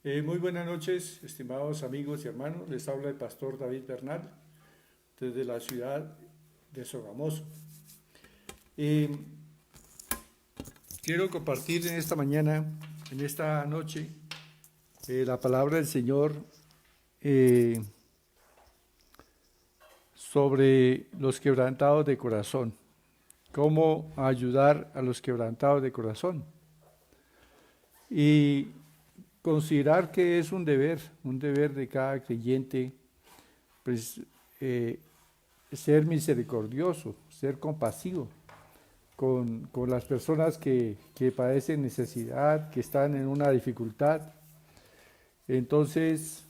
Muy buenas noches, estimados amigos y hermanos. Les habla el pastor David Bernal desde la ciudad de Sogamoso. Eh, Quiero compartir en esta mañana, en esta noche, la palabra del Señor eh, sobre los quebrantados de corazón. Cómo ayudar a los quebrantados de corazón. Y considerar que es un deber de cada creyente, pues, eh, ser misericordioso, ser compasivo con las personas que padecen necesidad, que están en una dificultad. Entonces,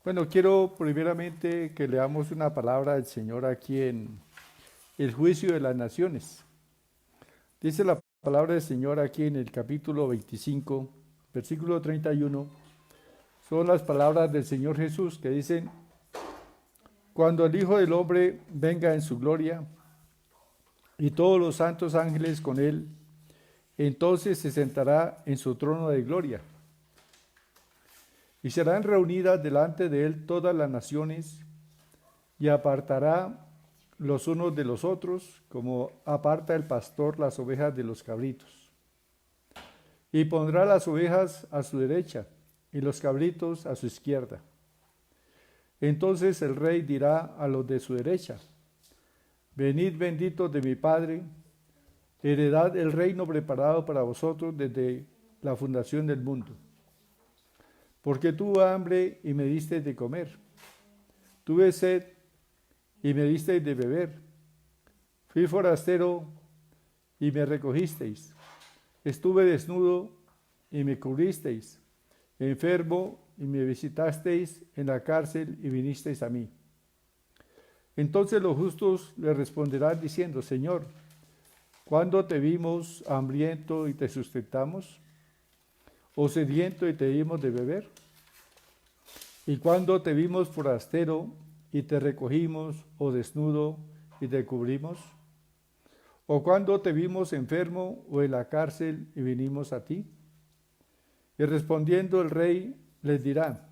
bueno, quiero primeramente que leamos una palabra del Señor aquí en el juicio de las naciones. Dice la palabra del Señor aquí en el capítulo 25, versículo 31. Son las palabras del Señor Jesús que dicen: cuando el Hijo del Hombre venga en su gloria y todos los santos ángeles con él, entonces se sentará en su trono de gloria. Y serán reunidas delante de él todas las naciones, y apartará los unos de los otros, como aparta el pastor las ovejas de los cabritos. Y pondrá las ovejas a su derecha, y los cabritos a su izquierda. Entonces el rey dirá a los de su derecha: venid benditos de mi Padre, heredad el reino preparado para vosotros desde la fundación del mundo. Porque tuve hambre y me disteis de comer, tuve sed y me disteis de beber, fui forastero y me recogisteis, estuve desnudo y me cubristeis, enfermo y me visitasteis, en la cárcel y vinisteis a mí. Entonces los justos le responderán diciendo: Señor, ¿cuándo te vimos hambriento y te sustentamos? ¿O sediento y te dimos de beber? ¿Y cuándo te vimos forastero y te recogimos, o desnudo y te cubrimos? ¿O cuándo te vimos enfermo o en la cárcel y vinimos a ti? Y respondiendo el rey les dirá: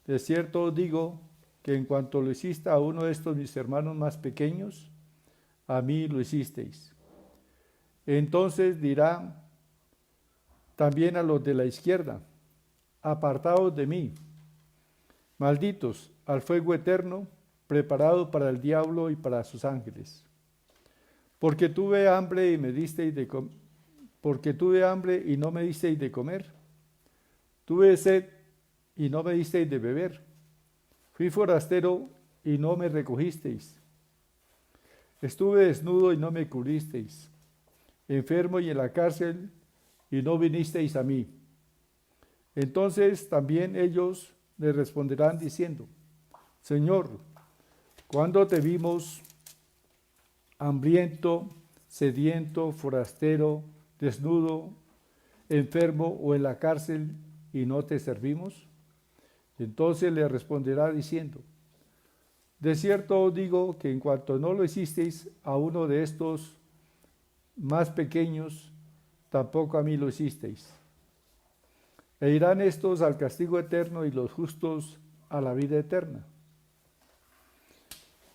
de cierto os digo que en cuanto lo hiciste a uno de estos mis hermanos más pequeños, a mí lo hicisteis. Entonces dirá también a los de la izquierda: apartaos de mí, malditos, al fuego eterno, preparado para el diablo y para sus ángeles. Porque tuve hambre y me disteis de porque tuve hambre y no me disteis de comer. Tuve sed y no me disteis de beber. Fui forastero y no me recogisteis. Estuve desnudo y no me cubristeis. Enfermo y en la cárcel y no vinisteis a mí. Entonces también ellos le responderán diciendo: Señor, ¿cuándo te vimos hambriento, sediento, forastero, desnudo, enfermo o en la cárcel y no te servimos? Entonces le responderá diciendo: de cierto os digo que en cuanto no lo hicisteis a uno de estos más pequeños, tampoco a mí lo hicisteis. E irán estos al castigo eterno y los justos a la vida eterna.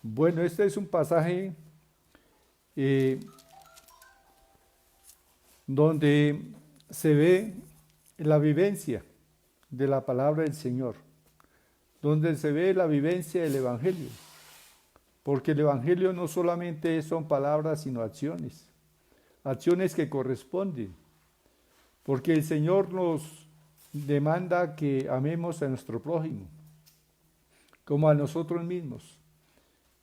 Bueno, este es un pasaje eh, donde se ve la vivencia de la palabra del Señor, donde se ve la vivencia del Evangelio, porque el Evangelio no solamente son palabras, sino acciones, acciones que corresponden, porque el Señor nos demanda que amemos a nuestro prójimo, como a nosotros mismos.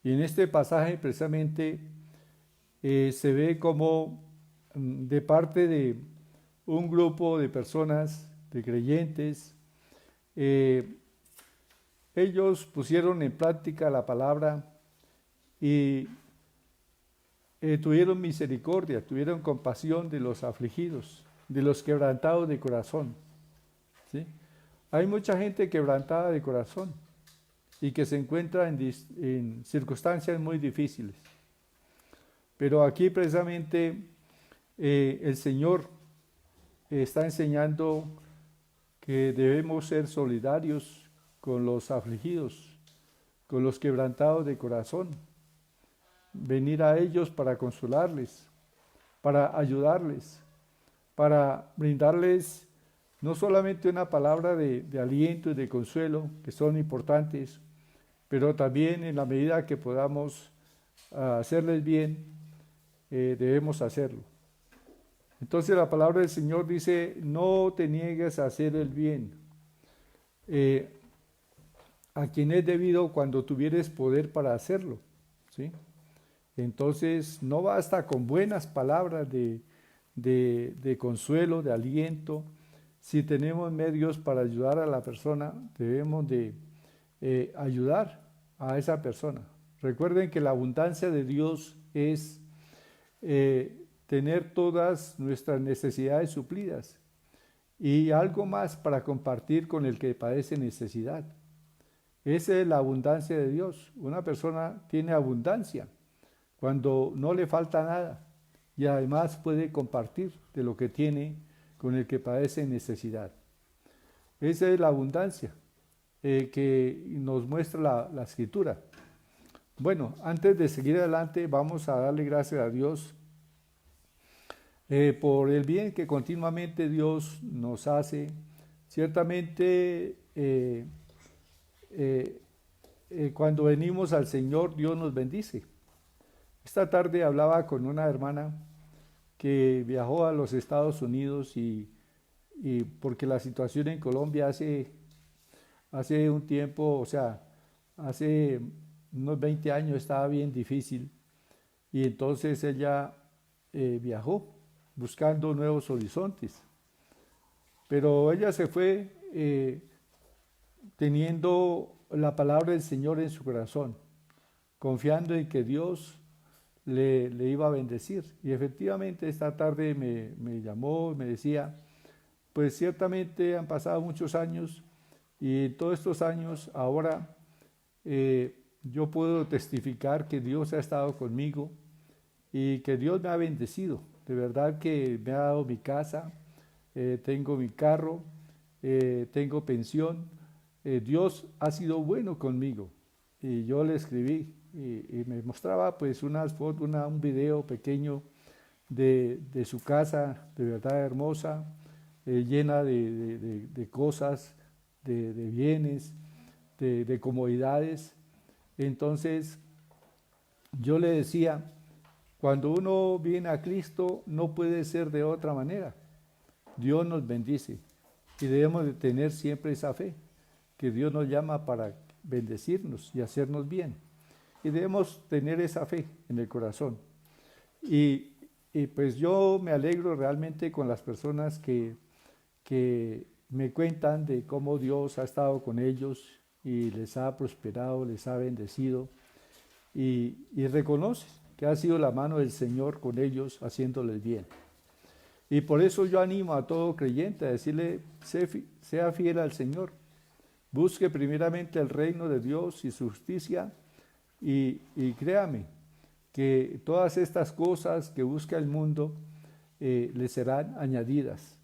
Y en este pasaje precisamente se ve como de parte de un grupo de personas, de creyentes, ellos pusieron en práctica la palabra y tuvieron misericordia, tuvieron compasión de los afligidos, de los quebrantados de corazón. ¿Sí? Hay mucha gente quebrantada de corazón y que se encuentra en circunstancias muy difíciles. Pero aquí precisamente el Señor está enseñando que debemos ser solidarios con los afligidos, con los quebrantados de corazón, venir a ellos para consolarles, para ayudarles, para brindarles no solamente una palabra de aliento y de consuelo, que son importantes, pero también en la medida que podamos hacerles bien, debemos hacerlo. Entonces la palabra del Señor dice, no te niegues a hacer el bien, a quien es debido cuando tuvieres poder para hacerlo, ¿sí? Entonces no basta con buenas palabras de consuelo, de aliento. Si tenemos medios para ayudar a la persona, debemos de ayudar a esa persona. Recuerden que la abundancia de Dios es tener todas nuestras necesidades suplidas y algo más para compartir con el que padece necesidad. Esa es la abundancia de Dios. Una persona tiene abundancia cuando no le falta nada y además puede compartir de lo que tiene con el que padece necesidad. Esa es la abundancia que nos muestra la Escritura. Bueno, antes de seguir adelante, vamos a darle gracias a Dios por el bien que continuamente Dios nos hace. Ciertamente, cuando venimos al Señor, Dios nos bendice. Esta tarde hablaba con una hermana que viajó a los Estados Unidos y porque la situación en Colombia hace un tiempo, o sea, hace unos 20 años estaba bien difícil y entonces ella viajó buscando nuevos horizontes. Pero ella se fue teniendo la palabra del Señor en su corazón, confiando en que Dios le iba a bendecir. Y efectivamente esta tarde me llamó y me decía, pues ciertamente han pasado muchos años y todos estos años ahora yo puedo testificar que Dios ha estado conmigo y que Dios me ha bendecido. De verdad que me ha dado mi casa, tengo mi carro, tengo pensión. Dios ha sido bueno conmigo. Y yo le escribí y me mostraba pues unas fotos, un video pequeño de su casa, de verdad hermosa, llena de cosas, de bienes, de comodidades. Entonces yo le decía, cuando uno viene a Cristo no puede ser de otra manera. Dios nos bendice y debemos de tener siempre esa fe, que Dios nos llama para bendecirnos y hacernos bien. Y debemos tener esa fe en el corazón. Y pues yo me alegro realmente con las personas que me cuentan de cómo Dios ha estado con ellos y les ha prosperado, les ha bendecido y reconocen que ha sido la mano del Señor con ellos haciéndoles bien. Y por eso yo animo a todo creyente a decirle, sea fiel al Señor, busque primeramente el reino de Dios y su justicia y créame que todas estas cosas que busca el mundo le serán añadidas.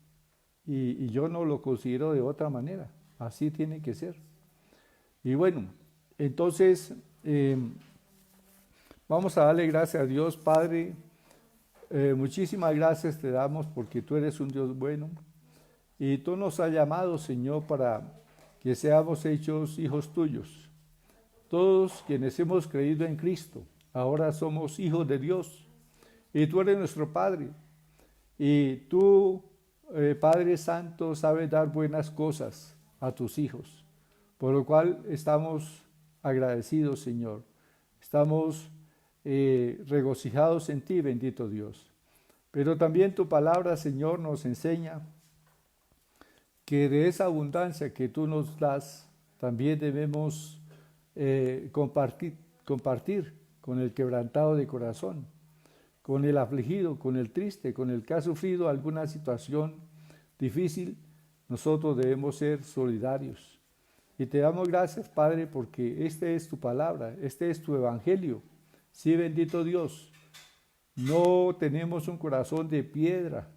Y yo no lo considero de otra manera, así tiene que ser. Y bueno, entonces vamos a darle gracias a Dios, Padre. Muchísimas gracias te damos porque tú eres un Dios bueno y tú nos has llamado, Señor, para que seamos hechos hijos tuyos. Todos quienes hemos creído en Cristo, ahora somos hijos de Dios y tú eres nuestro Padre. Y tú, Padre Santo, sabes dar buenas cosas a tus hijos, por lo cual estamos agradecidos, Señor. Estamos regocijados en ti, bendito Dios. Pero también tu palabra, Señor, nos enseña que de esa abundancia que tú nos das, también debemos compartir con el quebrantado de corazón, con el afligido, con el triste, con el que ha sufrido alguna situación difícil. Nosotros debemos ser solidarios. Y te damos gracias, Padre, porque esta es tu palabra, este es tu evangelio. Sí, bendito Dios, no tenemos un corazón de piedra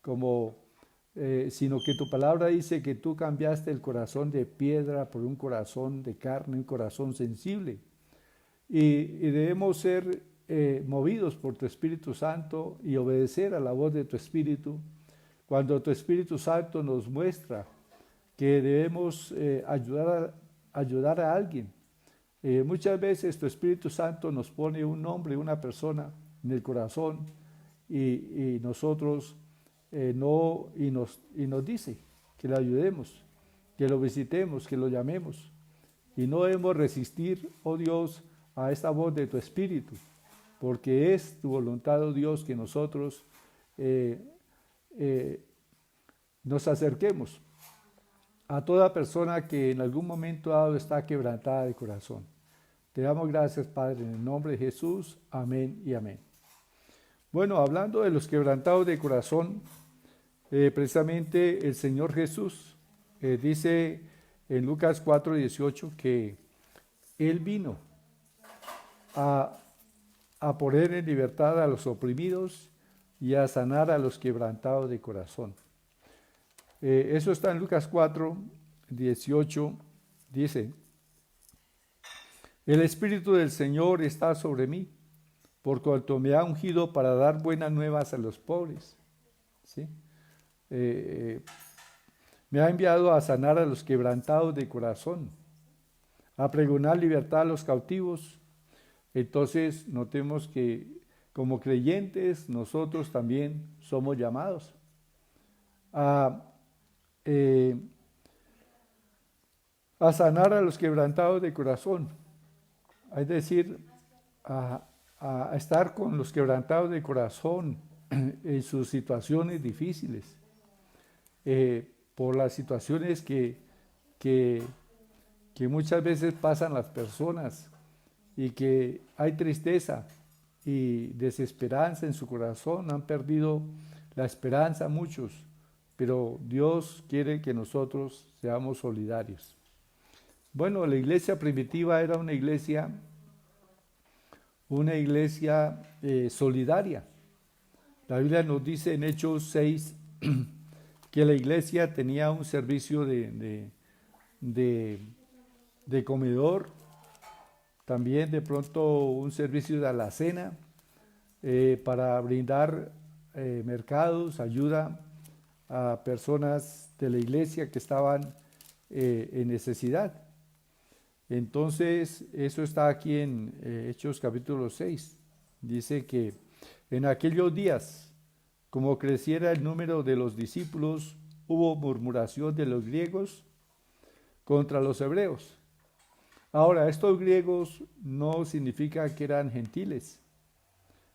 como sino que tu palabra dice que tú cambiaste el corazón de piedra por un corazón de carne, un corazón sensible. Y debemos ser movidos por tu Espíritu Santo y obedecer a la voz de tu Espíritu. Cuando tu Espíritu Santo nos muestra que debemos ayudar a alguien. Muchas veces tu Espíritu Santo nos pone un nombre, una persona en el corazón y nosotros nos dice que le ayudemos, que lo visitemos, que lo llamemos. Y no debemos resistir, oh Dios, a esta voz de tu Espíritu, porque es tu voluntad, oh Dios, que nosotros nos acerquemos a toda persona que en algún momento dado está quebrantada de corazón. Te damos gracias, Padre, en el nombre de Jesús. Amén y amén. Bueno, hablando de los quebrantados de corazón, precisamente el Señor Jesús dice en Lucas 4:18 que Él vino a poner en libertad a los oprimidos y a sanar a los quebrantados de corazón. Eso está en Lucas 4:18, dice: el Espíritu del Señor está sobre mí, por cuanto me ha ungido para dar buenas nuevas a los pobres. ¿Sí? Me ha enviado a sanar a los quebrantados de corazón, a pregonar libertad a los cautivos. Entonces notemos que como creyentes nosotros también somos llamados a sanar a los quebrantados de corazón, es decir, a estar con los quebrantados de corazón en sus situaciones difíciles, por las situaciones que muchas veces pasan las personas y que hay tristeza y desesperanza en su corazón, han perdido la esperanza muchos, pero Dios quiere que nosotros seamos solidarios. Bueno, la iglesia primitiva era una iglesia solidaria. La Biblia nos dice en Hechos 6 que la iglesia tenía un servicio de comedor, también de pronto un servicio de alacena, para brindar mercados, ayuda a personas de la iglesia que estaban en necesidad. Entonces, eso está aquí en Hechos capítulo 6. Dice que en aquellos días, como creciera el número de los discípulos, hubo murmuración de los griegos contra los hebreos. Ahora, estos griegos no significa que eran gentiles,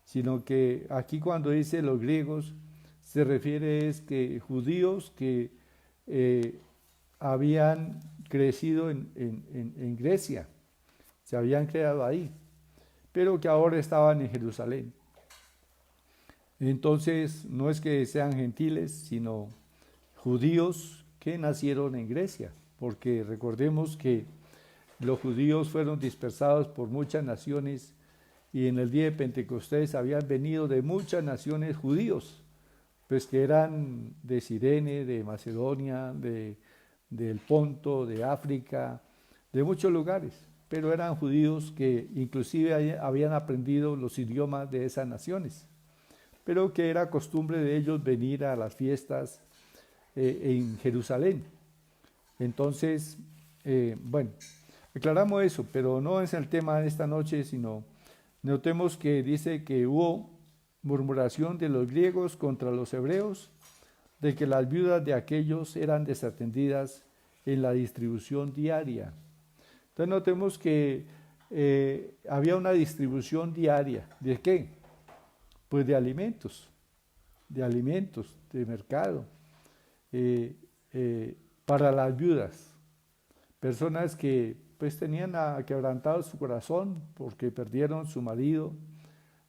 sino que aquí cuando dice los griegos, se refiere es que judíos que habían crecido en Grecia, se habían creado ahí, pero que ahora estaban en Jerusalén. Entonces, no es que sean gentiles, sino judíos que nacieron en Grecia, porque recordemos que los judíos fueron dispersados por muchas naciones y en el día de Pentecostés habían venido de muchas naciones judíos, pues que eran de Cirene, de Macedonia, del Ponto, de África, de muchos lugares, pero eran judíos que inclusive habían aprendido los idiomas de esas naciones, pero que era costumbre de ellos venir a las fiestas en Jerusalén. Entonces, bueno, aclaramos eso, pero no es el tema de esta noche, sino notemos que dice que hubo murmuración de los griegos contra los hebreos, de que las viudas de aquellos eran desatendidas en la distribución diaria. Entonces notemos que había una distribución diaria. ¿De qué? Pues de alimentos, de mercado, para las viudas, personas que pues tenían quebrantado su corazón porque perdieron su marido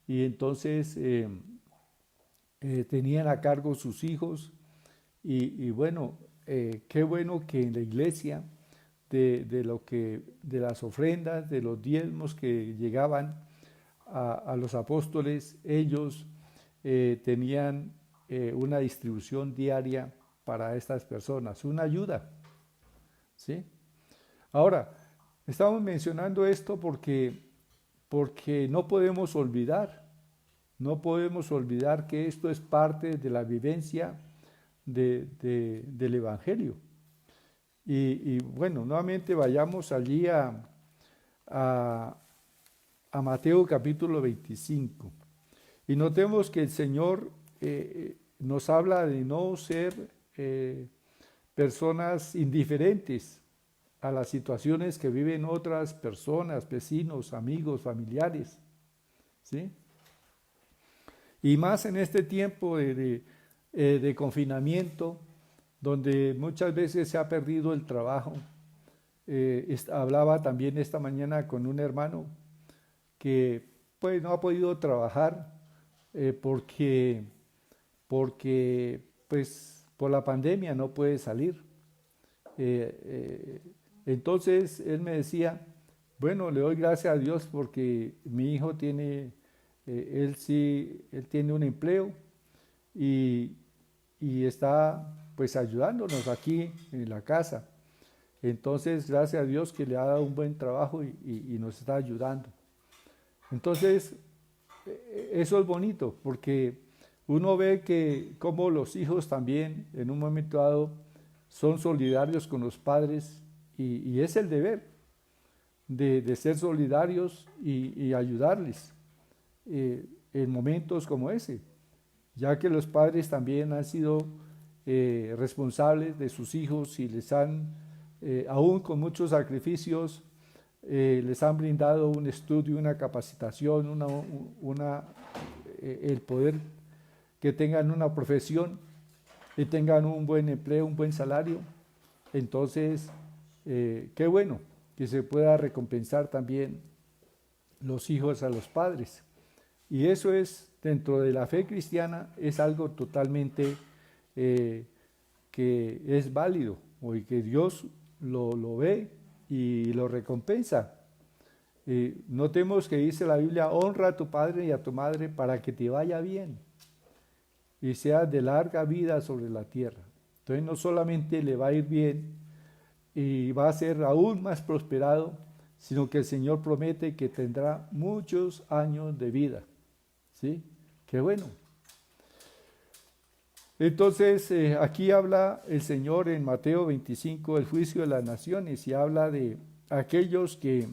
y entonces tenían a cargo sus hijos y bueno, qué bueno que en la iglesia de las ofrendas, de los diezmos que llegaban a los apóstoles, ellos tenían una distribución diaria para estas personas, una ayuda, ¿sí? Ahora, estamos mencionando esto porque no podemos olvidar que esto es parte de la vivencia del Evangelio. Y bueno, nuevamente vayamos allí a, a Mateo capítulo 25. Y notemos que el Señor nos habla de no ser personas indiferentes a las situaciones que viven otras personas, vecinos, amigos, familiares, ¿sí? Y más en este tiempo de confinamiento, donde muchas veces se ha perdido el trabajo. Hablaba también esta mañana con un hermano que pues no ha podido trabajar porque pues por la pandemia no puede salir. Entonces él me decía, bueno, le doy gracias a Dios porque mi hijo tiene, él tiene un empleo y, y está pues ayudándonos aquí en la casa. Entonces, gracias a Dios que le ha dado un buen trabajo y nos está ayudando. Entonces, eso es bonito porque uno ve que como los hijos también en un momento dado son solidarios con los padres y es el deber de ser solidarios y ayudarles en momentos como ese, ya que los padres también han sido responsables de sus hijos y les han, aún con muchos sacrificios, les han brindado un estudio, una capacitación, el poder que tengan una profesión y tengan un buen empleo, un buen salario. Entonces, qué bueno que se pueda recompensar también los hijos a los padres. Y eso es, dentro de la fe cristiana, es algo totalmente que es válido, o que Dios lo ve y lo recompensa. Notemos que dice la Biblia, honra a tu padre y a tu madre para que te vaya bien y seas de larga vida sobre la tierra. Entonces no solamente le va a ir bien y va a ser aún más prosperado, sino que el Señor promete que tendrá muchos años de vida. ¿Sí? Qué bueno. Entonces, aquí habla el Señor en Mateo 25, el juicio de las naciones, y habla de aquellos que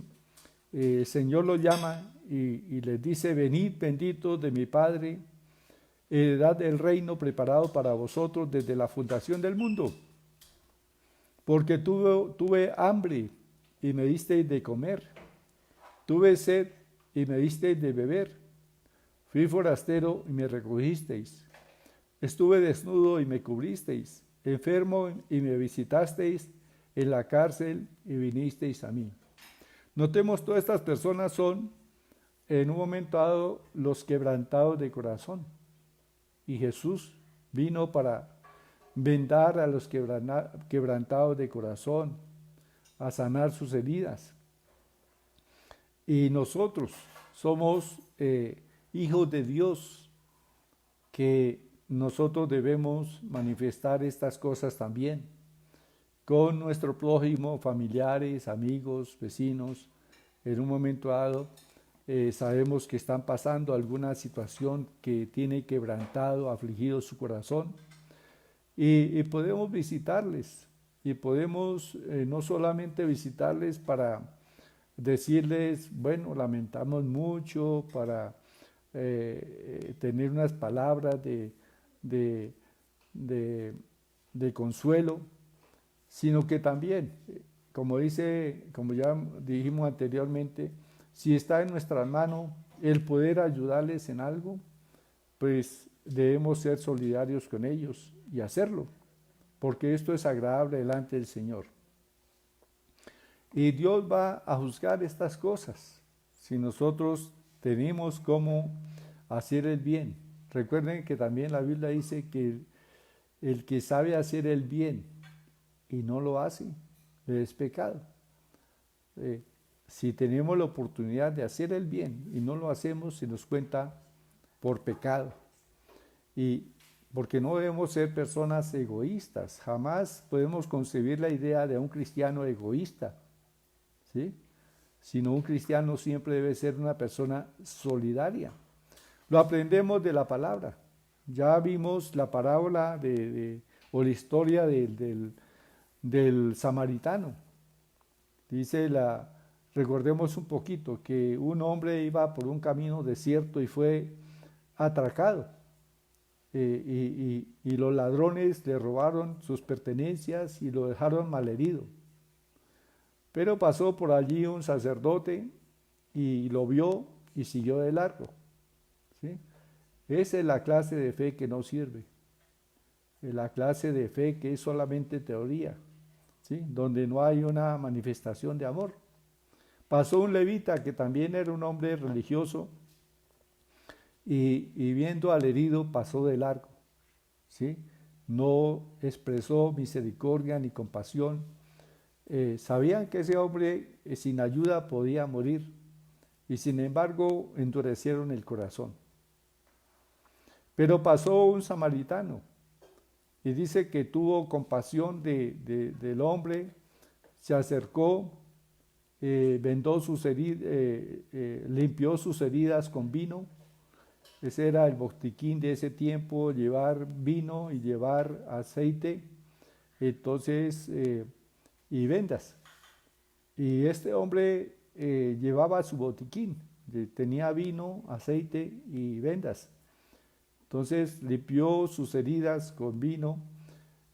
el Señor los llama y les dice, venid benditos de mi Padre, heredad del reino preparado para vosotros desde la fundación del mundo. Porque tuve hambre y me disteis de comer, tuve sed y me disteis de beber, fui forastero y me recogisteis. Estuve desnudo y me cubristeis, enfermo y me visitasteis, en la cárcel y vinisteis a mí. Notemos, todas estas personas son, en un momento dado, los quebrantados de corazón. Y Jesús vino para vendar a los quebrantados de corazón, a sanar sus heridas. Y nosotros somos hijos de Dios, que nosotros debemos manifestar estas cosas también con nuestro prójimo, familiares, amigos, vecinos. En un momento dado sabemos que están pasando alguna situación que tiene quebrantado, afligido su corazón, y podemos visitarles, y podemos no solamente visitarles para decirles, bueno, lamentamos mucho, para tener unas palabras de, de consuelo, sino que también, como ya dijimos anteriormente, si está en nuestra mano el poder ayudarles en algo, pues debemos ser solidarios con ellos y hacerlo, porque esto es agradable delante del Señor. Y Dios va a juzgar estas cosas si nosotros tenemos cómo hacer el bien. Recuerden que también la Biblia dice que el que sabe hacer el bien y no lo hace, es pecado. Si tenemos la oportunidad de hacer el bien y no lo hacemos, se nos cuenta por pecado. Y porque no debemos ser personas egoístas. Jamás podemos concebir la idea de un cristiano egoísta, ¿sí? Sino un cristiano siempre debe ser una persona solidaria. Lo aprendemos de la palabra. Ya vimos la parábola o la historia del samaritano. Recordemos un poquito que un hombre iba por un camino desierto y fue atracado. Y los ladrones le robaron sus pertenencias y lo dejaron malherido. Pero pasó por allí un sacerdote y lo vio y siguió de largo, ¿sí? Esa es la clase de fe que no sirve. Es la clase de fe que es solamente teoría, ¿sí? Donde no hay una manifestación de amor. Pasó un levita que también era un hombre religioso y viendo al herido pasó de largo, ¿sí? No expresó misericordia ni compasión. Sabían que ese hombre sin ayuda podía morir y sin embargo endurecieron el corazón. Pero pasó un samaritano y dice que tuvo compasión del hombre, se acercó, limpió sus heridas con vino. Ese era el botiquín de ese tiempo, llevar vino y llevar aceite, entonces, y vendas. Y este hombre llevaba su botiquín, tenía vino, aceite y vendas. Entonces limpió sus heridas con vino,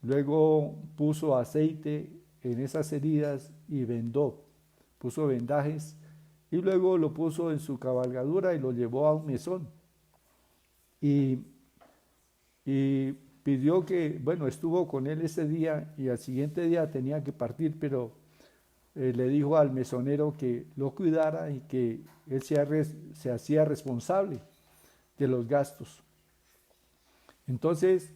luego puso aceite en esas heridas y vendó, puso vendajes y luego lo puso en su cabalgadura y lo llevó a un mesón. Y pidió estuvo con él ese día y al siguiente día tenía que partir, pero le dijo al mesonero que lo cuidara y que él se hacía responsable de los gastos. Entonces,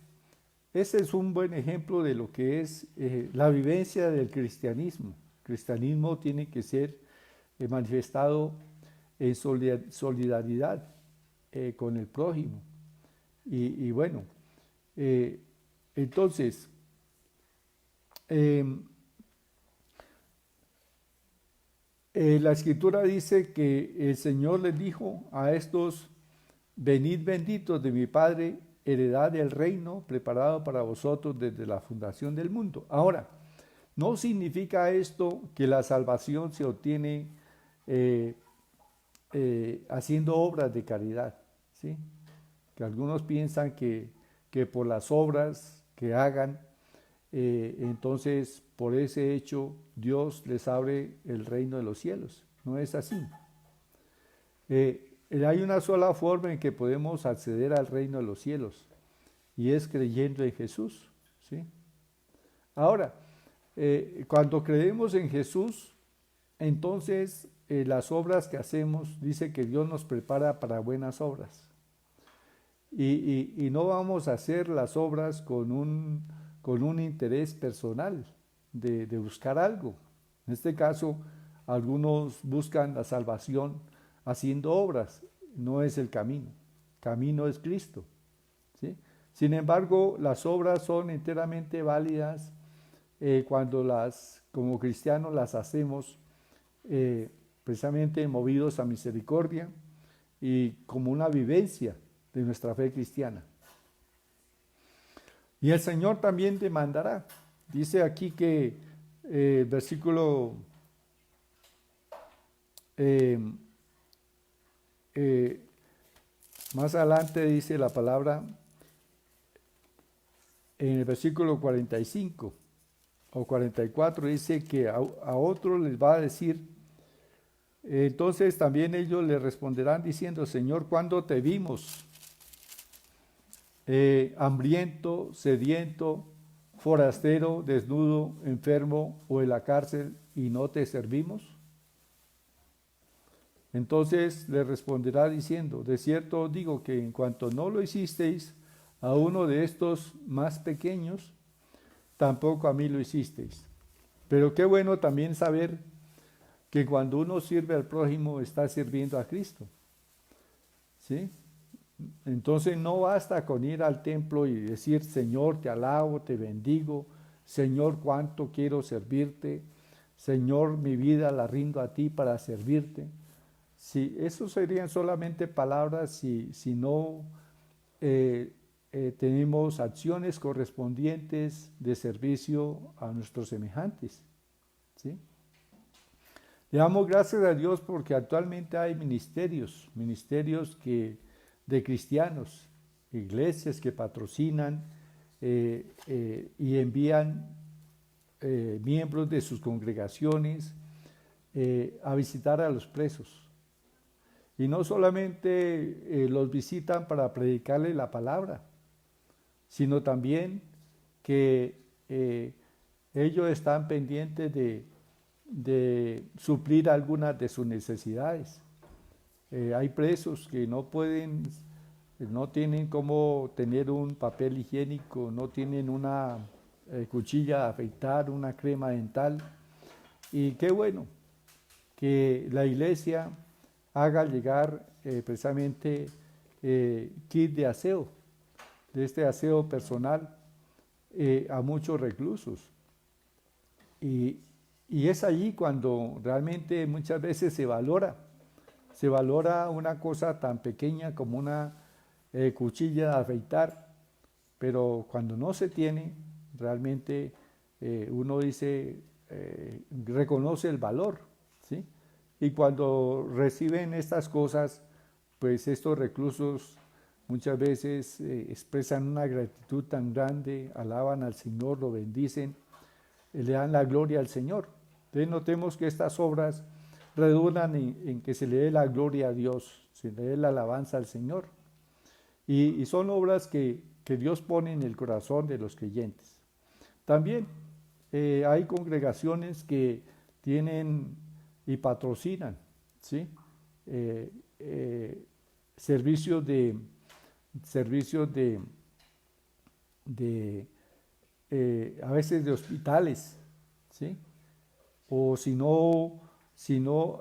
ese es un buen ejemplo de lo que es la vivencia del cristianismo. El cristianismo tiene que ser manifestado en solidaridad con el prójimo. Entonces, la escritura dice que el Señor les dijo a estos: venid benditos de mi Padre, heredad del reino preparado para vosotros desde la fundación del mundo. Ahora, no significa esto que la salvación se obtiene haciendo obras de caridad, ¿sí? Que algunos piensan que por las obras que hagan, entonces por ese hecho Dios les abre el reino de los cielos. No es así. Hay una sola forma en que podemos acceder al reino de los cielos y es creyendo en Jesús, ¿sí? Ahora, cuando creemos en Jesús, entonces las obras que hacemos, dice que Dios nos prepara para buenas obras. Y no vamos a hacer las obras con un interés personal de buscar algo. En este caso, algunos buscan la salvación haciendo obras. No es el camino. El camino es Cristo, ¿sí? Sin embargo, las obras son enteramente válidas cuando como cristianos las hacemos precisamente movidos a misericordia y como una vivencia de nuestra fe cristiana. Y el Señor también demandará. Dice aquí que el versículo más adelante dice la palabra, en el versículo 45 o 44 dice que a otros les va a decir, entonces también ellos le responderán diciendo: Señor, ¿cuándo te vimos hambriento, sediento, forastero, desnudo, enfermo o en la cárcel y no te servimos? Entonces le responderá diciendo: de cierto os digo que en cuanto no lo hicisteis a uno de estos más pequeños, tampoco a mí lo hicisteis. Pero qué bueno también saber que cuando uno sirve al prójimo está sirviendo a Cristo, ¿sí? Entonces no basta con ir al templo y decir, Señor, te alabo, te bendigo, Señor, cuánto quiero servirte, Señor, mi vida la rindo a ti para servirte. Si eso serían solamente palabras si no tenemos acciones correspondientes de servicio a nuestros semejantes, ¿sí? Le damos gracias a Dios porque actualmente hay ministerios de cristianos, iglesias que patrocinan y envían miembros de sus congregaciones a visitar a los presos. Y no solamente los visitan para predicarle la palabra, sino también que ellos están pendientes de suplir algunas de sus necesidades. Hay presos que no tienen cómo tener un papel higiénico, no tienen una cuchilla de afeitar, una crema dental. Y qué bueno que la iglesia haga llegar precisamente kit de aseo, de este aseo personal a muchos reclusos. Y es allí cuando realmente muchas veces se valora una cosa tan pequeña como una cuchilla de afeitar, pero cuando no se tiene, realmente uno dice, reconoce el valor, ¿sí? Y cuando reciben estas cosas, pues estos reclusos muchas veces expresan una gratitud tan grande, alaban al Señor, lo bendicen, le dan la gloria al Señor. Entonces notemos que estas obras redundan en que se le dé la gloria a Dios, se le dé la alabanza al Señor. Y son obras que Dios pone en el corazón de los creyentes. También hay congregaciones que tienen y patrocinan, ¿sí? Servicios a veces de hospitales, ¿sí? O si no,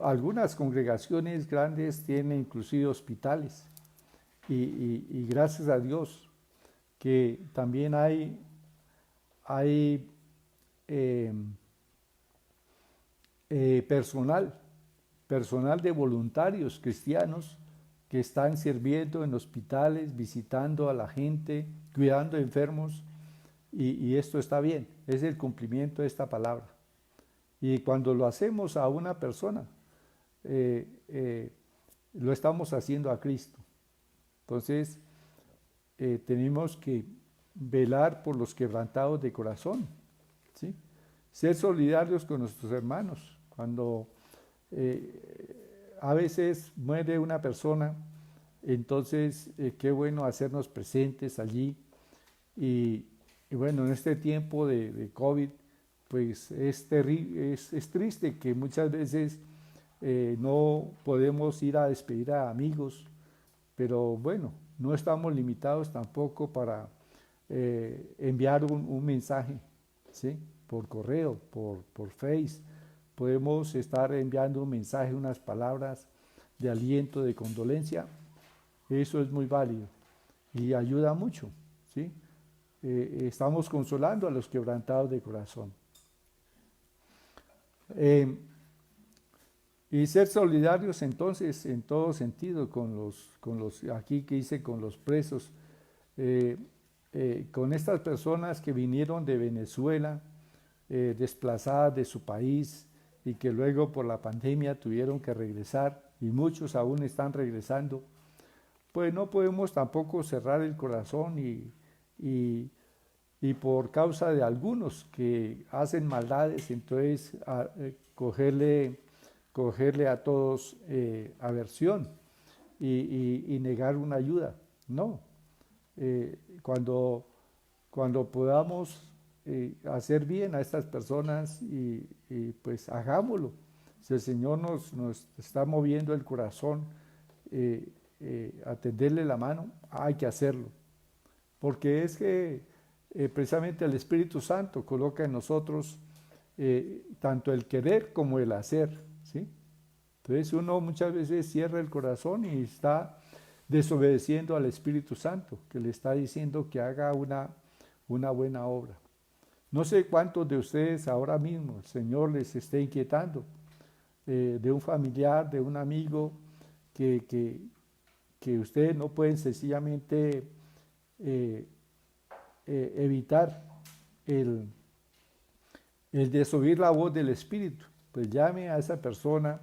algunas congregaciones grandes tienen inclusive hospitales. Y gracias a Dios que también hay personal de voluntarios cristianos que están sirviendo en hospitales, visitando a la gente, cuidando enfermos, y esto está bien, es el cumplimiento de esta palabra. Y cuando lo hacemos a una persona, lo estamos haciendo a Cristo. Entonces, tenemos que velar por los quebrantados de corazón, ¿sí? Ser solidarios con nuestros hermanos. Cuando a veces muere una persona, entonces qué bueno hacernos presentes allí. Y bueno, en este tiempo de COVID, pues es triste que muchas veces no podemos ir a despedir a amigos, pero bueno, no estamos limitados tampoco para enviar un mensaje, ¿sí? Por correo, por Face. Podemos estar enviando un mensaje, unas palabras de aliento, de condolencia. Eso es muy válido y ayuda mucho, ¿sí? Estamos consolando a los quebrantados de corazón. Y ser solidarios entonces en todo sentido con los aquí que dice con los presos, con estas personas que vinieron de Venezuela, desplazadas de su país y que luego por la pandemia tuvieron que regresar y muchos aún están regresando, pues no podemos tampoco cerrar el corazón y por causa de algunos que hacen maldades, entonces cogerle a todos aversión y negar una ayuda. No, cuando podamos hacer bien a estas personas y pues hagámoslo. Si el Señor nos está moviendo el corazón a tenderle la mano, hay que hacerlo. Porque es que precisamente el Espíritu Santo coloca en nosotros tanto el querer como el hacer, ¿sí? Entonces uno muchas veces cierra el corazón y está desobedeciendo al Espíritu Santo, que le está diciendo que haga una buena obra. No sé cuántos de ustedes ahora mismo el Señor les esté inquietando, de un familiar, de un amigo, que ustedes no pueden sencillamente evitar el desoír la voz del Espíritu. Pues llame a esa persona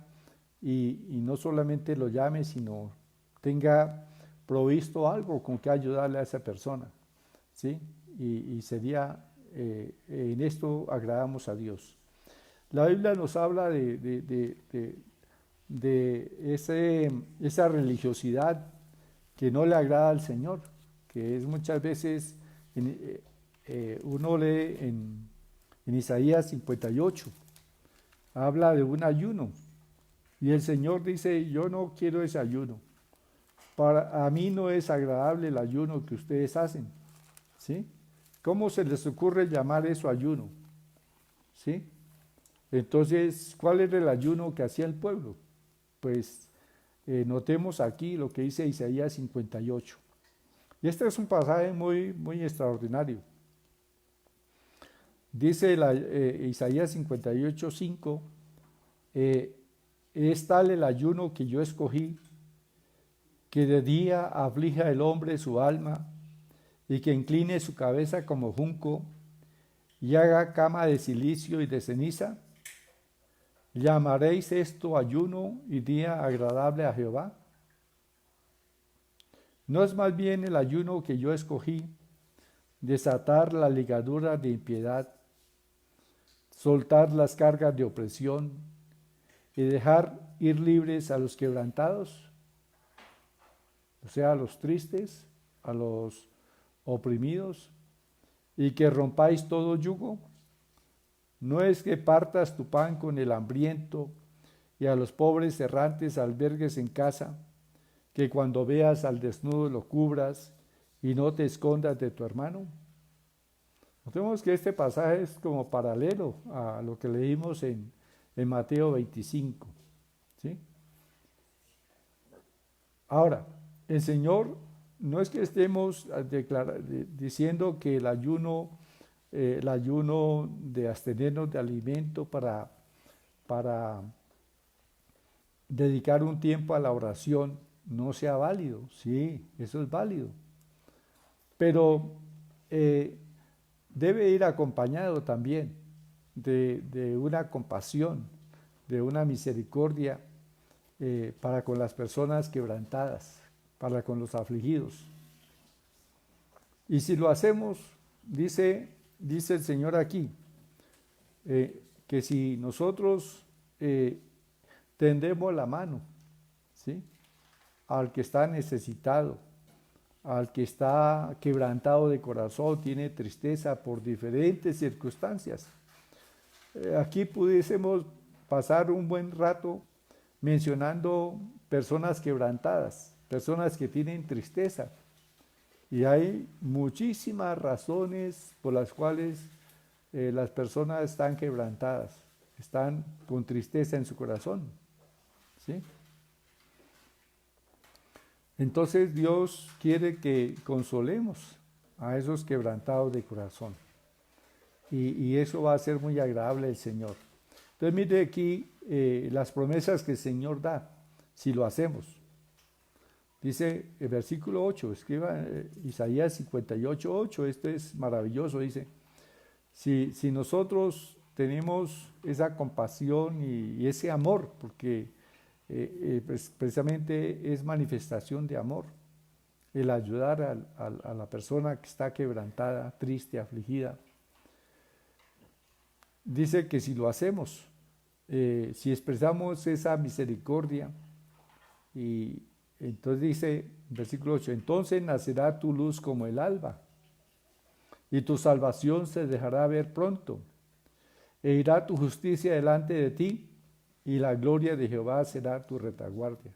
y no solamente lo llame, sino tenga provisto algo con que ayudarle a esa persona, ¿sí? Y sería, en esto agradamos a Dios. La Biblia nos habla esa religiosidad que no le agrada al Señor, que es muchas veces, uno lee en Isaías 58, habla de un ayuno, y el Señor dice, yo no quiero ese ayuno. A mí no es agradable el ayuno que ustedes hacen, ¿sí? ¿Cómo se les ocurre llamar eso ayuno? ¿Sí? Entonces, ¿cuál era el ayuno que hacía el pueblo? Pues notemos aquí lo que dice Isaías 58. Y este es un pasaje muy, muy extraordinario. Dice Isaías 58, 5, es tal el ayuno que yo escogí, que de día aflija el hombre su alma, y que incline su cabeza como junco, y haga cama de silicio y de ceniza. ¿Llamaréis esto ayuno y día agradable a Jehová? ¿No es más bien el ayuno que yo escogí, desatar la ligadura de impiedad, soltar las cargas de opresión y dejar ir libres a los quebrantados? O sea, a los tristes, a los oprimidos, y que rompáis todo yugo. ¿No es que partas tu pan con el hambriento y a los pobres errantes albergues en casa, que cuando veas al desnudo lo cubras y no te escondas de tu hermano? Notemos que este pasaje es como paralelo a lo que leímos en Mateo 25, ¿sí? Ahora, el Señor no es que estemos diciendo que el ayuno de abstenernos de alimento para dedicar un tiempo a la oración no sea válido. Sí, eso es válido. Pero debe ir acompañado también de una compasión, de una misericordia para con las personas quebrantadas, para con los afligidos. Y si lo hacemos, dice el Señor aquí, que si nosotros tendemos la mano, ¿sí?, al que está necesitado, al que está quebrantado de corazón, tiene tristeza por diferentes circunstancias. Aquí pudiésemos pasar un buen rato mencionando personas quebrantadas, personas que tienen tristeza. Y hay muchísimas razones por las cuales las personas están quebrantadas, están con tristeza en su corazón, ¿sí? Entonces Dios quiere que consolemos a esos quebrantados de corazón. Y eso va a ser muy agradable al Señor. Entonces mire aquí las promesas que el Señor da, si lo hacemos. Dice el versículo 8, escriba Isaías 58, 8, esto es maravilloso, dice, si nosotros tenemos esa compasión y ese amor, porque pues precisamente es manifestación de amor, el ayudar a la persona que está quebrantada, triste, afligida. Dice que si lo hacemos, si expresamos esa misericordia, y entonces dice, versículo 8, entonces nacerá tu luz como el alba, y tu salvación se dejará ver pronto, e irá tu justicia delante de ti, y la gloria de Jehová será tu retaguardia.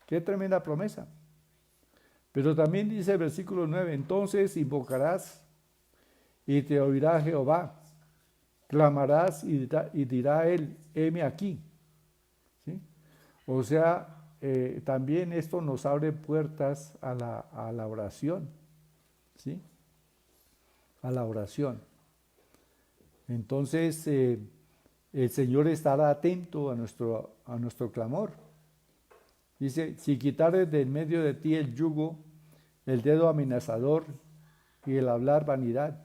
Qué tremenda promesa. Pero también dice el versículo 9, entonces invocarás y te oirá Jehová, clamarás y dirá él, heme aquí. ¿Sí? O sea, también esto nos abre puertas a la oración, ¿sí? A la oración. Entonces, el Señor estará atento a nuestro clamor. Dice, si quitares de en medio de ti el yugo, el dedo amenazador y el hablar vanidad,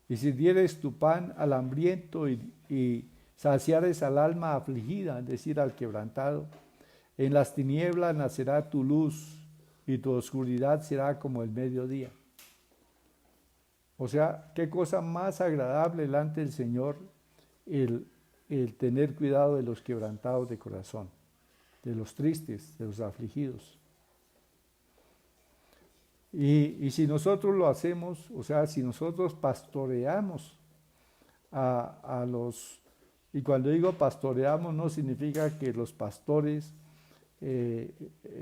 y si dieres tu pan al hambriento y saciares al alma afligida, es decir, al quebrantado, en las tinieblas nacerá tu luz y tu oscuridad será como el mediodía. O sea, qué cosa más agradable delante del Señor el tener cuidado de los quebrantados de corazón, de los tristes, de los afligidos. Y si nosotros lo hacemos, o sea, si nosotros pastoreamos a los... Y cuando digo pastoreamos no significa que los pastores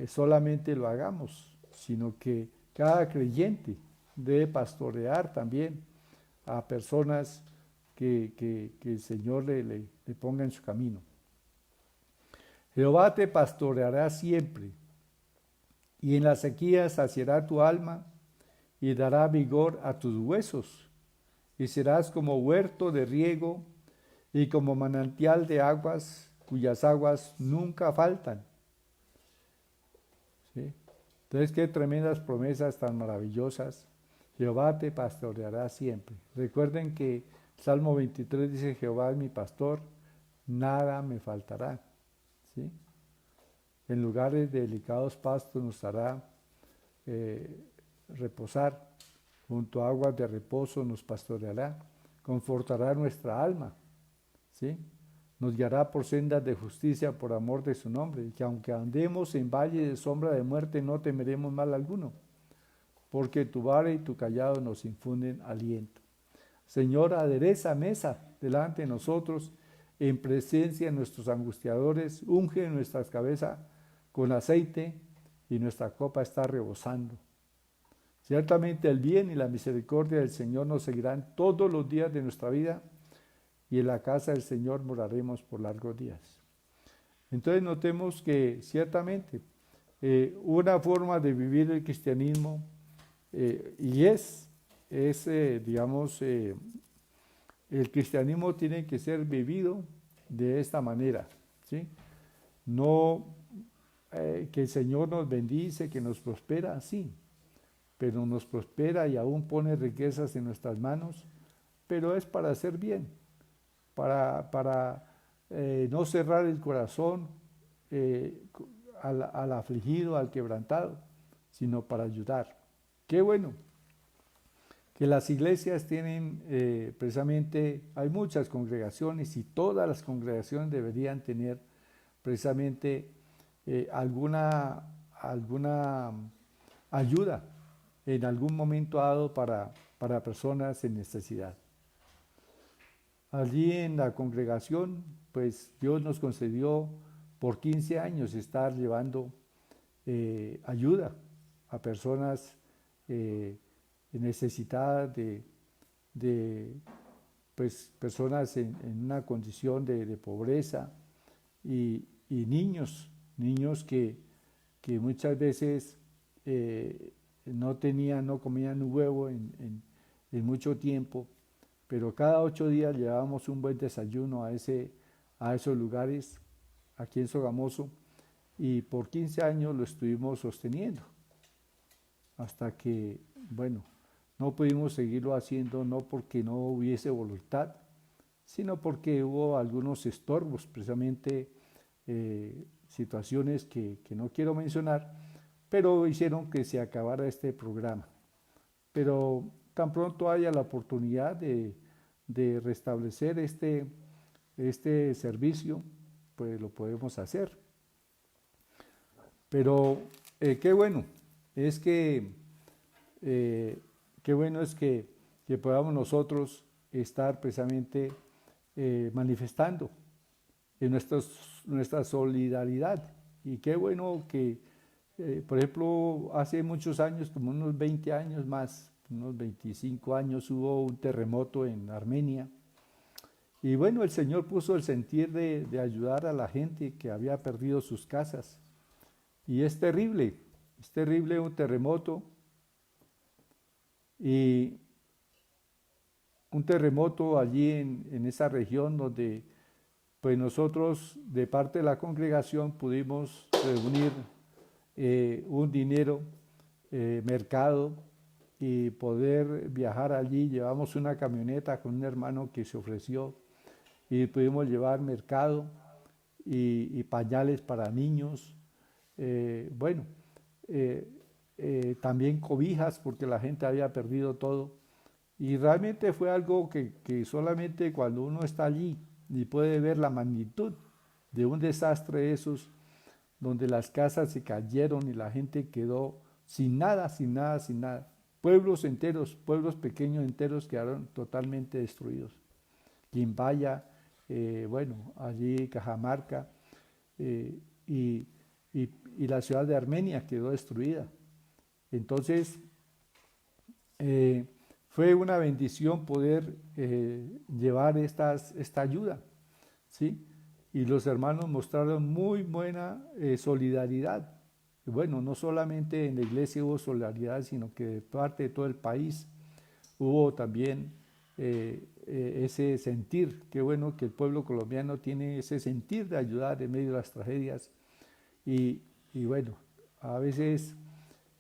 solamente lo hagamos, sino que cada creyente debe pastorear también a personas que el Señor le ponga en su camino. Jehová te pastoreará siempre, y en la sequía saciará tu alma y dará vigor a tus huesos, y serás como huerto de riego y como manantial de aguas cuyas aguas nunca faltan. ¿Sí? Entonces, qué tremendas promesas tan maravillosas. Jehová te pastoreará siempre. Recuerden que Salmo 23 dice, Jehová es mi pastor, nada me faltará. ¿Sí? En lugares de delicados pastos nos hará reposar, junto a aguas de reposo nos pastoreará, confortará nuestra alma, ¿sí? Nos guiará por sendas de justicia por amor de su nombre, y que aunque andemos en valle de sombra de muerte no temeremos mal alguno, porque tu vara y tu callado nos infunden aliento. Señor, adereza mesa delante de nosotros, en presencia de nuestros angustiadores, unge nuestras cabezas con aceite y nuestra copa está rebosando. Ciertamente el bien y la misericordia del Señor nos seguirán todos los días de nuestra vida y en la casa del Señor moraremos por largos días. Entonces notemos que ciertamente una forma de vivir el cristianismo y digamos, el cristianismo tiene que ser vivido de esta manera, ¿sí? No que el Señor nos bendice, que nos prospera, sí, pero nos prospera y aún pone riquezas en nuestras manos, pero es para hacer bien, para no cerrar el corazón al afligido, al quebrantado, sino para ayudar. Qué bueno que las iglesias tienen precisamente, hay muchas congregaciones y todas las congregaciones deberían tener precisamente alguna ayuda en algún momento dado para personas en necesidad. Allí en la congregación, pues Dios nos concedió por 15 años estar llevando ayuda a personas necesitadas pues, personas en una condición de pobreza y niños que muchas veces no comían un huevo en mucho tiempo, pero cada 8 días llevábamos un buen desayuno a esos lugares aquí en Sogamoso y por 15 años lo estuvimos sosteniendo hasta que, bueno, no pudimos seguirlo haciendo, no porque no hubiese voluntad, sino porque hubo algunos estorbos, precisamente situaciones que no quiero mencionar, pero hicieron que se acabara este programa. Pero tan pronto haya la oportunidad de restablecer este servicio, pues lo podemos hacer. Pero qué bueno es que podamos nosotros estar precisamente manifestando en nuestra solidaridad. Y qué bueno que, por ejemplo, hace muchos años, como unos 20 años más, unos 25 años, hubo un terremoto en Armenia. Y bueno, el Señor puso el sentir de ayudar a la gente que había perdido sus casas. Y es terrible un terremoto, y un terremoto allí en esa región donde pues nosotros de parte de la congregación pudimos reunir un dinero, mercado, y poder viajar allí. Llevamos una camioneta con un hermano que se ofreció y pudimos llevar mercado y pañales para niños. Bueno, eh, también cobijas porque la gente había perdido todo. Y realmente fue algo que solamente cuando uno está allí y puede ver la magnitud de un desastre de esos, donde las casas se cayeron y la gente quedó sin nada, sin nada, sin nada. Pueblos enteros, pueblos pequeños enteros quedaron totalmente destruidos. Quimbaya, bueno, allí Cajamarca, eh, y, y la ciudad de Armenia quedó destruida. Entonces, eh, fue una bendición poder llevar esta ayuda, ¿sí? Y los hermanos mostraron muy buena solidaridad. Bueno, no solamente en la iglesia hubo solidaridad, sino que de parte de todo el país hubo también ese sentir. Qué bueno que el pueblo colombiano tiene ese sentir de ayudar en medio de las tragedias. Y, y bueno, a veces,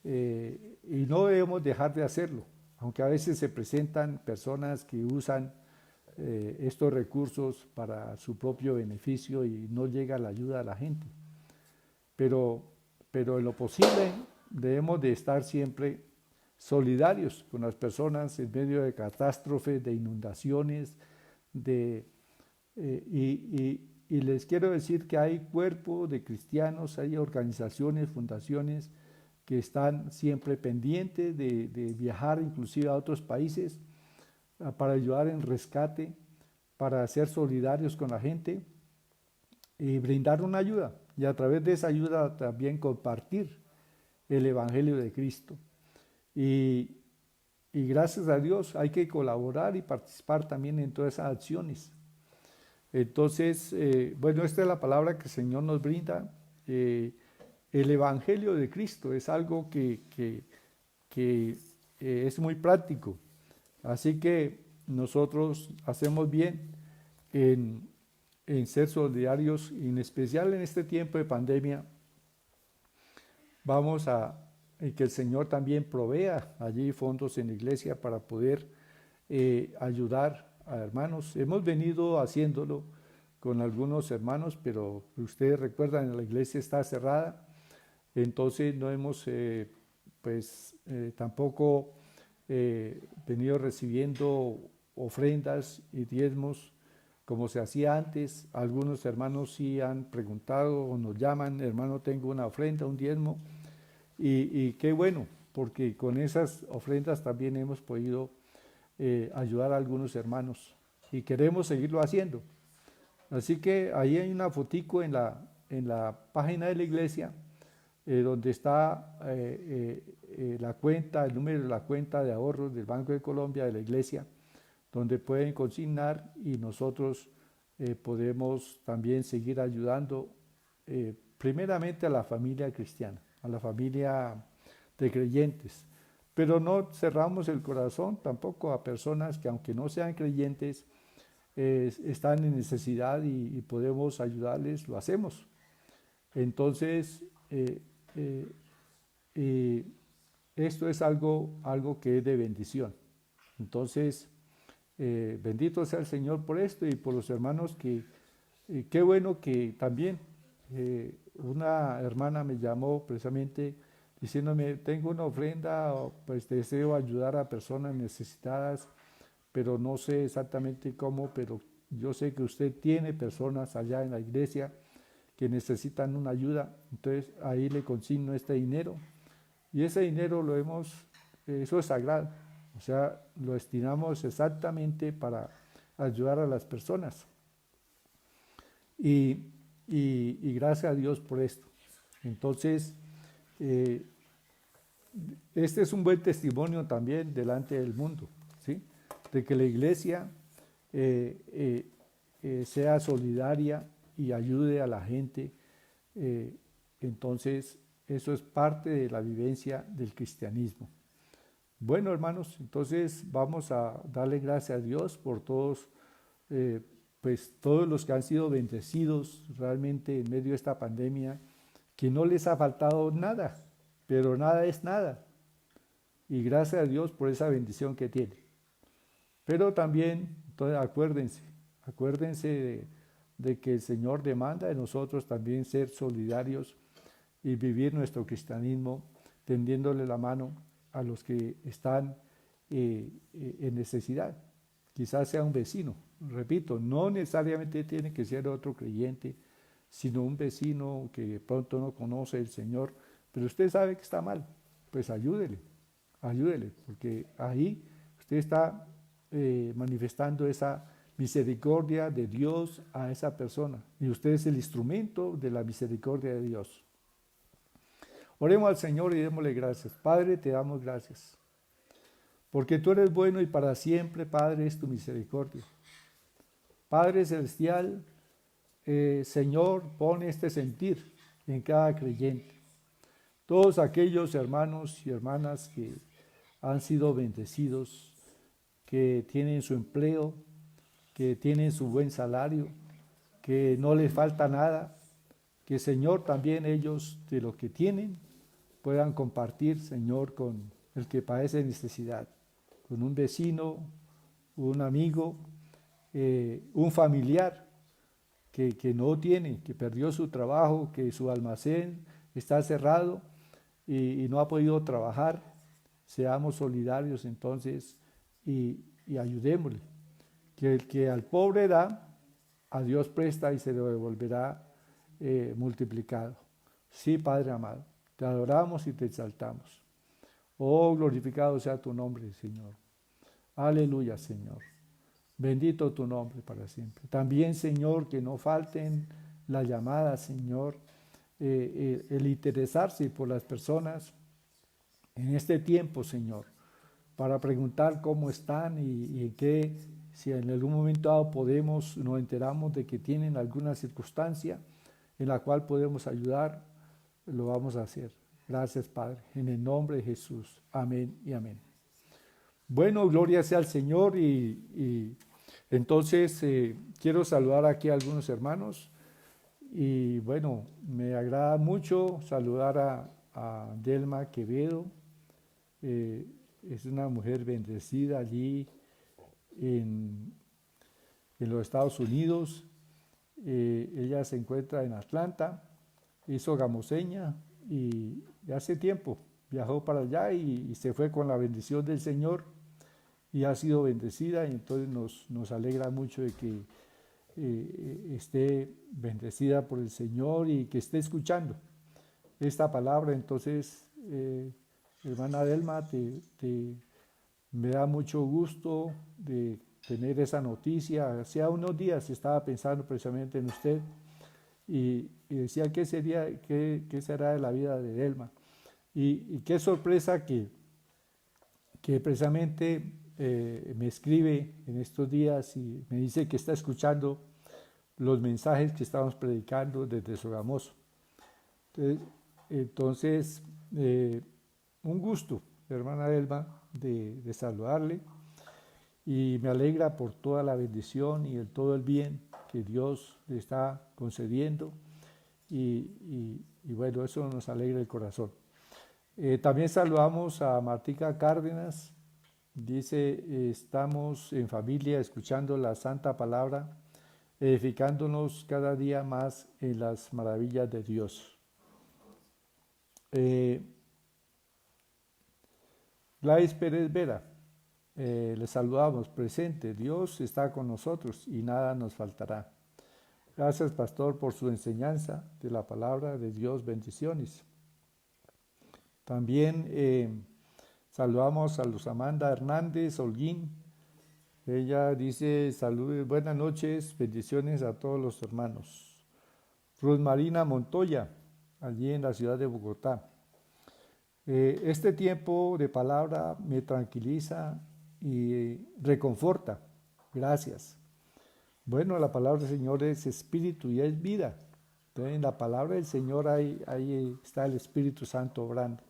y no debemos dejar de hacerlo, aunque a veces se presentan personas que usan estos recursos para su propio beneficio y no llega la ayuda a la gente. Pero, pero en lo posible debemos de estar siempre solidarios con las personas en medio de catástrofes, de inundaciones, de, y les quiero decir que hay cuerpos de cristianos, hay organizaciones, fundaciones que están siempre pendientes de viajar inclusive a otros países para ayudar en rescate, para ser solidarios con la gente y brindar una ayuda. Y a través de esa ayuda también compartir el Evangelio de Cristo. Y, y gracias a Dios hay que colaborar y participar también en todas esas acciones. Entonces, bueno, esta es la palabra que el Señor nos brinda. El Evangelio de Cristo es algo que es muy práctico. Así que nosotros hacemos bien en ser solidarios, y en especial en este tiempo de pandemia. Vamos a que el Señor también provea allí fondos en la iglesia para poder ayudar a hermanos. Hemos venido haciéndolo con algunos hermanos, pero ustedes recuerdan, la iglesia está cerrada, entonces no hemos tampoco venido recibiendo ofrendas y diezmos como se hacía antes. Algunos hermanos sí han preguntado o nos llaman: hermano, tengo una ofrenda, un diezmo, y qué bueno, porque con esas ofrendas también hemos podido ayudar a algunos hermanos y queremos seguirlo haciendo. Así que ahí hay una fotico en la página de la iglesia, donde está la cuenta, el número de la cuenta de ahorros del Banco de Colombia, de la iglesia, donde pueden consignar, y nosotros podemos también seguir ayudando primeramente a la familia cristiana, a la familia de creyentes. Pero no cerramos el corazón tampoco a personas que, aunque no sean creyentes, están en necesidad y podemos ayudarles, lo hacemos. Entonces, esto es algo que es de bendición. Entonces, bendito sea el Señor por esto y por los hermanos que, qué bueno que también una hermana me llamó precisamente diciéndome: tengo una ofrenda, pues deseo ayudar a personas necesitadas, pero no sé exactamente cómo, pero yo sé que usted tiene personas allá en la iglesia que necesitan una ayuda. Entonces ahí le consigno este dinero, y ese dinero eso es sagrado, o sea, lo destinamos exactamente para ayudar a las personas. Y, y gracias a Dios por esto. Entonces, este es un buen testimonio también delante del mundo, ¿sí? De que la iglesia sea solidaria y ayude a la gente. Entonces, Eso es parte de la vivencia del cristianismo. Bueno, hermanos, entonces vamos a darle gracias a Dios por todos, pues todos los que han sido bendecidos realmente en medio de esta pandemia, que no les ha faltado nada, pero nada es nada. Y gracias a Dios por esa bendición que tiene. Pero también, entonces, acuérdense de que el Señor demanda de nosotros también ser solidarios y vivir nuestro cristianismo tendiéndole la mano a los que están en necesidad. Quizás sea un vecino, repito, no necesariamente tiene que ser otro creyente, sino un vecino que de pronto no conoce el Señor, pero usted sabe que está mal, pues ayúdele, porque ahí usted está manifestando esa misericordia de Dios a esa persona, y usted es el instrumento de la misericordia de Dios. Oremos al Señor y démosle gracias. Padre, te damos gracias, porque tú eres bueno y para siempre, Padre, es tu misericordia. Padre celestial, Señor, pone este sentir en cada creyente. Todos aquellos hermanos y hermanas que han sido bendecidos, que tienen su empleo, que tienen su buen salario, que no les falta nada, que Señor también ellos de lo que tienen puedan compartir, Señor, con el que padece necesidad, con un vecino, un amigo, un familiar que no tiene, que perdió su trabajo, que su almacén está cerrado y no ha podido trabajar. Seamos solidarios entonces y ayudémosle. Que el que al pobre da, a Dios presta y se lo devolverá multiplicado. Sí, Padre amado, te adoramos y te exaltamos. Oh, glorificado sea tu nombre, Señor. Aleluya, Señor. Bendito tu nombre para siempre. También, Señor, que no falten las llamadas, Señor, el interesarse por las personas en este tiempo, Señor, para preguntar cómo están y en qué, si en algún momento dado nos enteramos de que tienen alguna circunstancia en la cual podemos ayudar, lo vamos a hacer. Gracias, Padre, en el nombre de Jesús. Amén y amén. Bueno, gloria sea al Señor y entonces quiero saludar aquí a algunos hermanos y bueno, me agrada mucho saludar a Delma Quevedo. Es una mujer bendecida allí en los Estados Unidos. Ella se encuentra en Atlanta, hizo gamoseña y hace tiempo viajó para allá y se fue con la bendición del Señor y ha sido bendecida, y entonces nos alegra mucho de que esté bendecida por el Señor y que esté escuchando esta palabra. Entonces, hermana Delma, me da mucho gusto de tener esa noticia. Hacía unos días estaba pensando precisamente en usted y decía qué será de la vida de Delma. Y qué sorpresa que precisamente me escribe en estos días y me dice que está escuchando los mensajes que estamos predicando desde Sogamoso. Entonces, un gusto, hermana Delma, de saludarle, y me alegra por toda la bendición y todo el bien que Dios le está concediendo y bueno, eso nos alegra el corazón. También saludamos a Martica Cárdenas. Dice, estamos en familia escuchando la santa palabra, edificándonos cada día más en las maravillas de Dios. Gladys Pérez Vera, le saludamos, presente. Dios está con nosotros y nada nos faltará. Gracias, pastor, por su enseñanza de la palabra de Dios. Bendiciones. También saludamos a Luz Amanda Hernández Holguín. Ella dice, saludos, buenas noches, bendiciones a todos los hermanos. Ruth Marina Montoya, allí en la ciudad de Bogotá. Este tiempo de palabra me tranquiliza y reconforta. Gracias. Bueno, la palabra del Señor es espíritu y es vida. Entonces, en la palabra del Señor ahí está el Espíritu Santo obrando.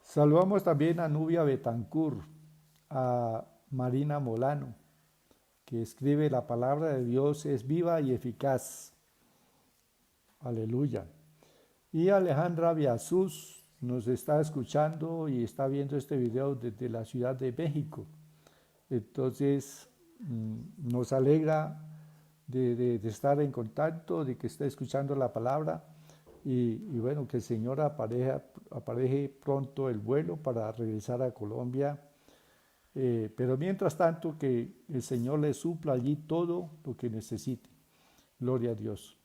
Saludamos también a Nubia Betancur, a Marina Molano, que escribe: la palabra de Dios es viva y eficaz. Aleluya. Y Alejandra Biasús nos está escuchando y está viendo este video desde la Ciudad de México. Entonces, nos alegra de estar en contacto, de que esté escuchando la palabra y bueno, que el Señor apareje pronto el vuelo para regresar a Colombia. Pero mientras tanto, que el Señor le supla allí todo lo que necesite. Gloria a Dios.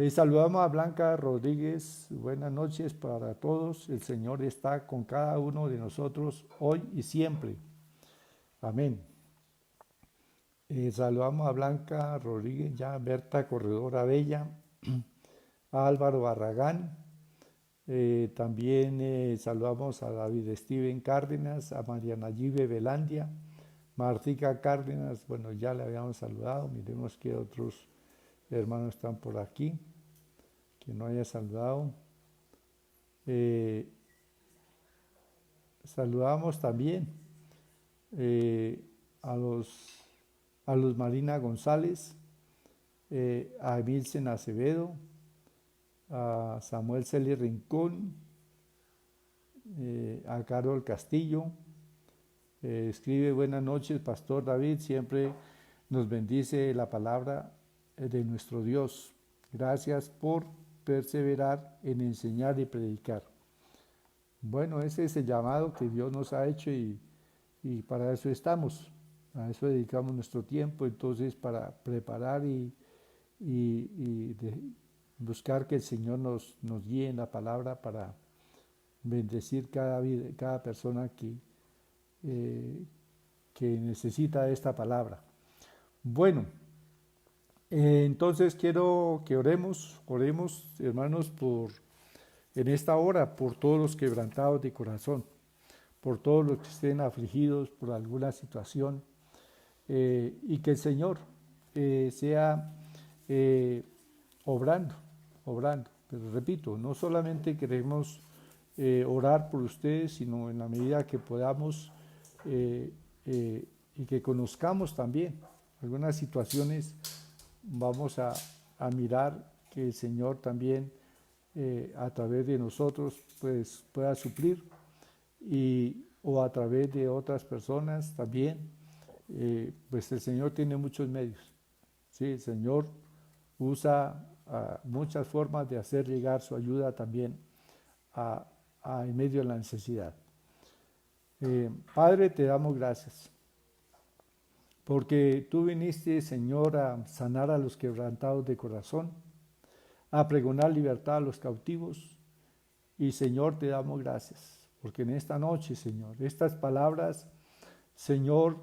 Saludamos a Blanca Rodríguez. Buenas noches para todos. El Señor está con cada uno de nosotros hoy y siempre. Amén. Saludamos a Blanca Rodríguez, ya Berta Corredora Bella, a Álvaro Barragán. También saludamos a David Steven Cárdenas, a Mariana Yive Velandia, Martica Cárdenas. Bueno, ya le habíamos saludado. Miremos qué otros hermanos están por aquí que no haya saludado. Saludamos también a Luz Marina González, a Vilsen Acevedo, a Samuel Celi Rincón, a Carol Castillo. Escribe: buenas noches, Pastor David, siempre nos bendice la palabra de nuestro Dios. Gracias por perseverar en enseñar y predicar. Bueno, ese es el llamado que Dios nos ha hecho y para eso estamos, a eso dedicamos nuestro tiempo, entonces, para preparar y buscar que el Señor nos guíe en la palabra para bendecir cada vida, cada persona que necesita esta palabra. Bueno, entonces quiero que oremos, hermanos, en esta hora, por todos los quebrantados de corazón, por todos los que estén afligidos por alguna situación, y que el Señor sea obrando. Pero repito, no solamente queremos orar por ustedes, sino en la medida que podamos y que conozcamos también algunas situaciones, vamos a mirar que el Señor también a través de nosotros pues pueda suplir, o a través de otras personas también. Pues el Señor tiene muchos medios. ¿Sí? El Señor usa muchas formas de hacer llegar su ayuda también en medio de la necesidad. Padre, te damos gracias, porque tú viniste, Señor, a sanar a los quebrantados de corazón, a pregonar libertad a los cautivos. Y Señor, te damos gracias, porque en esta noche, Señor, estas palabras, Señor,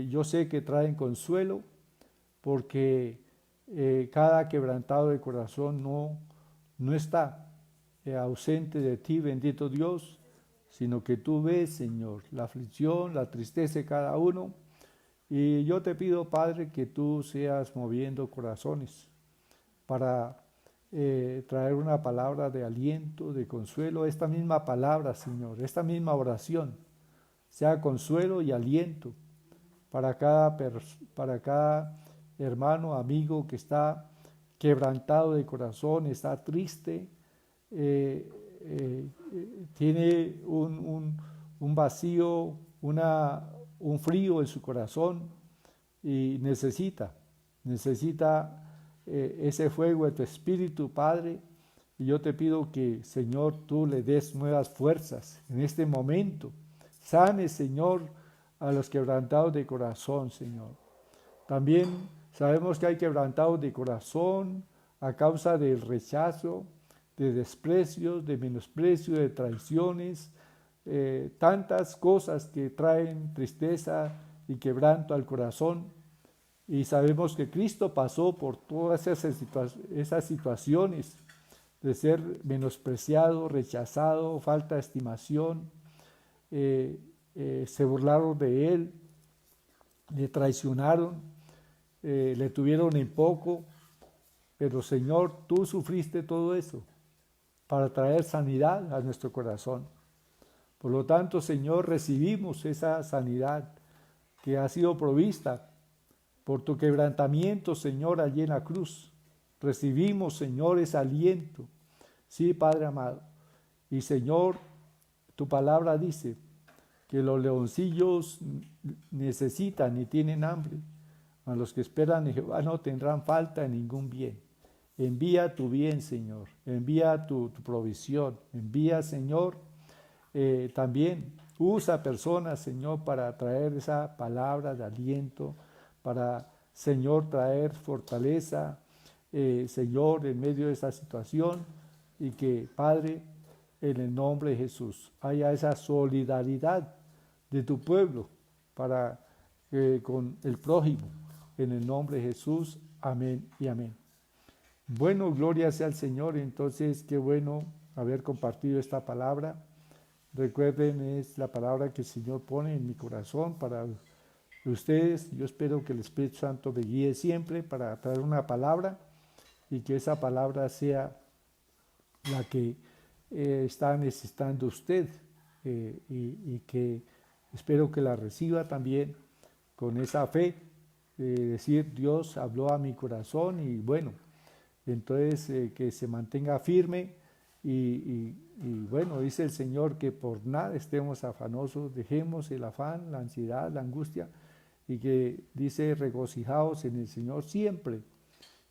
yo sé que traen consuelo, porque cada quebrantado de corazón no está ausente de ti, bendito Dios, sino que tú ves, Señor, la aflicción, la tristeza de cada uno. Y yo te pido, Padre, que tú seas moviendo corazones para traer una palabra de aliento, de consuelo. Esta misma palabra, Señor, esta misma oración, sea consuelo y aliento para cada hermano, amigo que está quebrantado de corazón, está triste, tiene un vacío, un frío en su corazón y necesita ese fuego de tu Espíritu, Padre. Y yo te pido que, Señor, tú le des nuevas fuerzas en este momento. Sane, Señor, a los quebrantados de corazón, Señor. También sabemos que hay quebrantados de corazón a causa del rechazo, de desprecios, de menosprecio, de traiciones, tantas cosas que traen tristeza y quebranto al corazón. Y sabemos que Cristo pasó por todas esas situaciones de ser menospreciado, rechazado, falta de estimación. Se burlaron de Él, le traicionaron, le tuvieron en poco. pero Señor, tú sufriste todo eso para traer sanidad a nuestro corazón. Por lo tanto, Señor, recibimos esa sanidad que ha sido provista por tu quebrantamiento, Señor, allí en la cruz. Recibimos, Señor, ese aliento. Sí, Padre amado. Y Señor, tu palabra dice que los leoncillos necesitan y tienen hambre. A los que esperan en Jehová no tendrán falta de ningún bien. Envía tu bien, Señor. Envía tu provisión. Envía, Señor, también usa personas, Señor, para traer esa palabra de aliento, para, Señor, traer fortaleza, Señor, en medio de esta situación, y que, Padre, en el nombre de Jesús, haya esa solidaridad de tu pueblo para con el prójimo. En el nombre de Jesús, amén y amén. Bueno, gloria sea al Señor. Entonces, qué bueno haber compartido esta palabra. Recuerden, es la palabra que el Señor pone en mi corazón para ustedes. Yo espero que el Espíritu Santo me guíe siempre para traer una palabra y que esa palabra sea la que está necesitando usted y que espero que la reciba también con esa fe de decir, Dios habló a mi corazón y bueno, entonces que se mantenga firme y bueno, dice el Señor que por nada estemos afanosos, dejemos el afán, la ansiedad, la angustia y que dice regocijaos en el Señor siempre.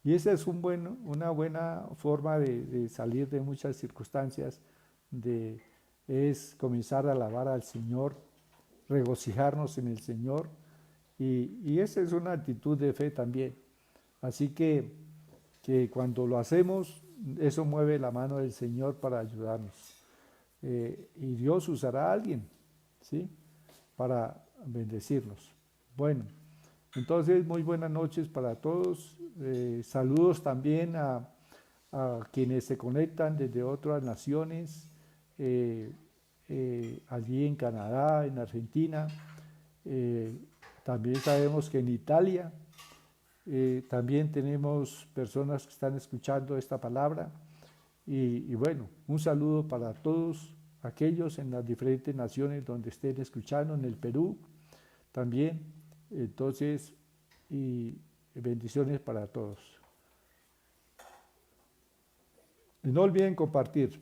Y esa es una buena forma de salir de muchas circunstancias, es comenzar a alabar al Señor, regocijarnos en el Señor, y esa es una actitud de fe también. Así que cuando lo hacemos, eso mueve la mano del Señor para ayudarnos. Y Dios usará a alguien, ¿sí?, para bendecirnos. Bueno, entonces muy buenas noches para todos. Saludos también a quienes se conectan desde otras naciones, allí en Canadá, en Argentina. También sabemos que en Italia también tenemos personas que están escuchando esta palabra. Y bueno, un saludo para todos aquellos en las diferentes naciones donde estén escuchando, en el Perú también. Entonces, y bendiciones para todos. Y no olviden compartir.